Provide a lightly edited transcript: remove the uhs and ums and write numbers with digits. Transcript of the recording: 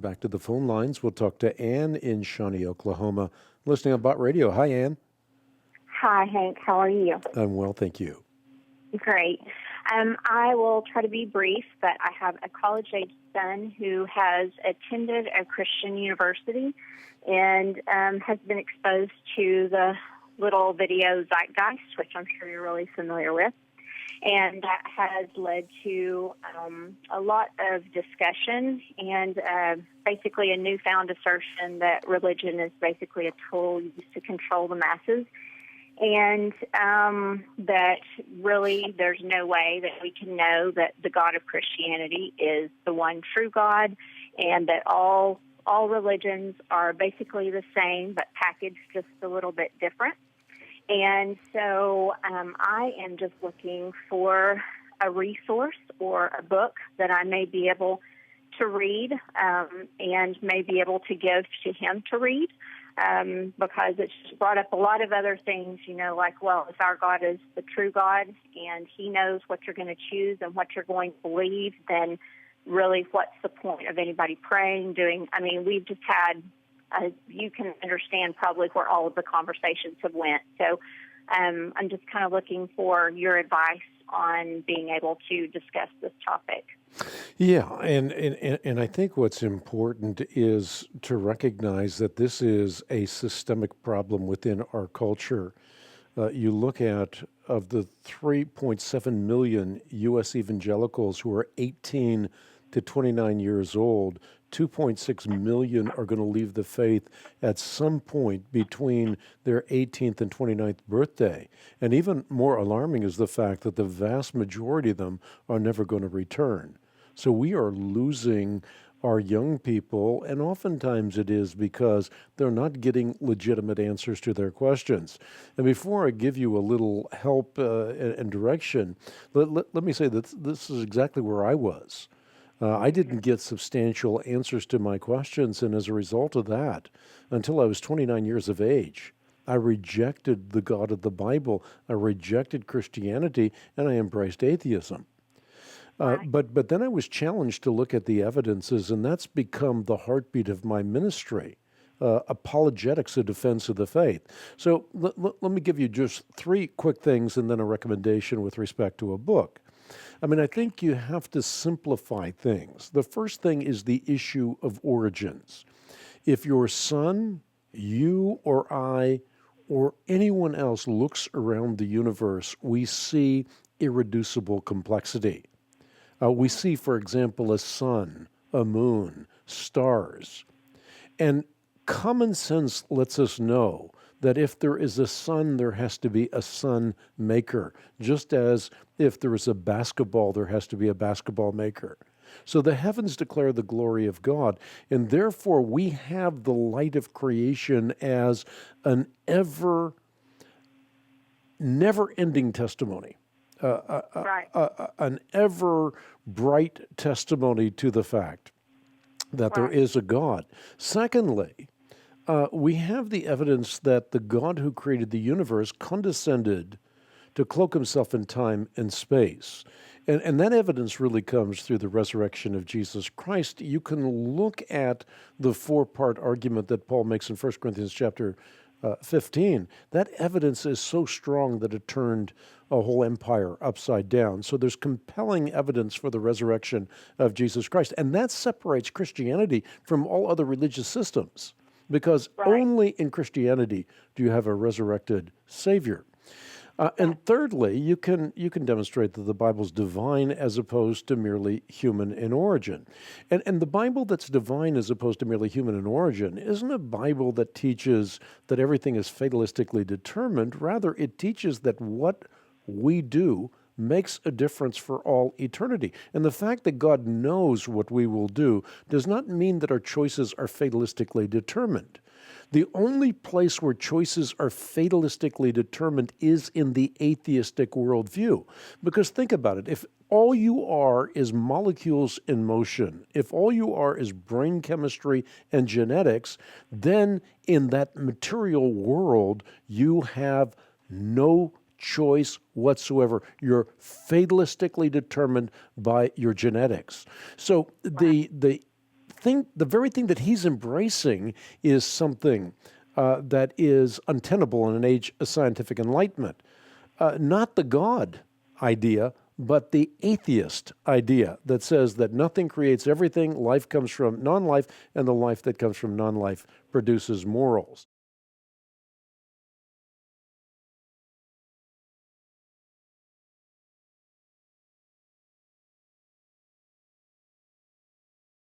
back to the phone lines. We'll talk to Ann in Shawnee, Oklahoma, listening on Bot Radio. Hi, Ann. Hi, Hank. How are you? I'm well, thank you. Great. I will try to be brief, but I have a college-age son who has attended a Christian university and has been exposed to the little video Zeitgeist, which I'm sure you're really familiar with. And that has led to a lot of discussion and basically a newfound assertion that religion is basically a tool used to control the masses, and that really there's no way that we can know that the God of Christianity is the one true God, and that all religions are basically the same but packaged just a little bit different. And so I am just looking for a resource or a book that I may be able to read and may be able to give to him to read, because it's brought up a lot of other things, like, well, if our God is the true God and he knows what you're going to choose and what you're going to believe, then really what's the point of anybody praying, we've just had you can understand probably where all of the conversations have went. So I'm just kind of looking for your advice on being able to discuss this topic. Yeah, and I think what's important is to recognize that this is a systemic problem within our culture. You look at, of the 3.7 million U.S. evangelicals who are 18 to 29 years old, 2.6 million are going to leave the faith at some point between their 18th and 29th birthday. And even more alarming is the fact that the vast majority of them are never going to return. So we are losing our young people, and oftentimes it is because they're not getting legitimate answers to their questions. And before I give you a little help and direction, let me say that this is exactly where I was. I didn't get substantial answers to my questions, and as a result of that, until I was 29 years of age, I rejected the God of the Bible, I rejected Christianity, and I embraced atheism. But then I was challenged to look at the evidences, and that's become the heartbeat of my ministry. Apologetics, a defense of the faith. So let me give you just three quick things and then a recommendation with respect to a book. I think you have to simplify things. The first thing is the issue of origins. If your son, you or I, or anyone else looks around the universe, we see irreducible complexity. We see, for example, a sun, a moon, stars. And common sense lets us know that if there is a sun, there has to be a sun maker, just as if there is a basketball, there has to be a basketball maker. So the heavens declare the glory of God, and therefore we have the light of creation as an never-ending testimony, an ever-bright testimony to the fact that there is a God. Secondly, we have the evidence that the God who created the universe condescended to cloak himself in time and space. And that evidence really comes through the resurrection of Jesus Christ. You can look at the four-part argument that Paul makes in 1 Corinthians chapter 15. That evidence is so strong that it turned a whole empire upside down. So there's compelling evidence for the resurrection of Jesus Christ. And that separates Christianity from all other religious systems, because only in Christianity do you have a resurrected Savior. And thirdly, you can demonstrate that the Bible's divine as opposed to merely human in origin. And the Bible that's divine as opposed to merely human in origin isn't a Bible that teaches that everything is fatalistically determined. Rather, it teaches that what we do makes a difference for all eternity. And the fact that God knows what we will do does not mean that our choices are fatalistically determined. The only place where choices are fatalistically determined is in the atheistic worldview. Because think about it, if all you are is molecules in motion, if all you are is brain chemistry and genetics, then in that material world, you have no choice whatsoever. You're fatalistically determined by your genetics. So the the very thing that he's embracing is something that is untenable in an age of scientific enlightenment. Not the God idea, but the atheist idea that says that nothing creates everything, life comes from non-life, and the life that comes from non-life produces morals.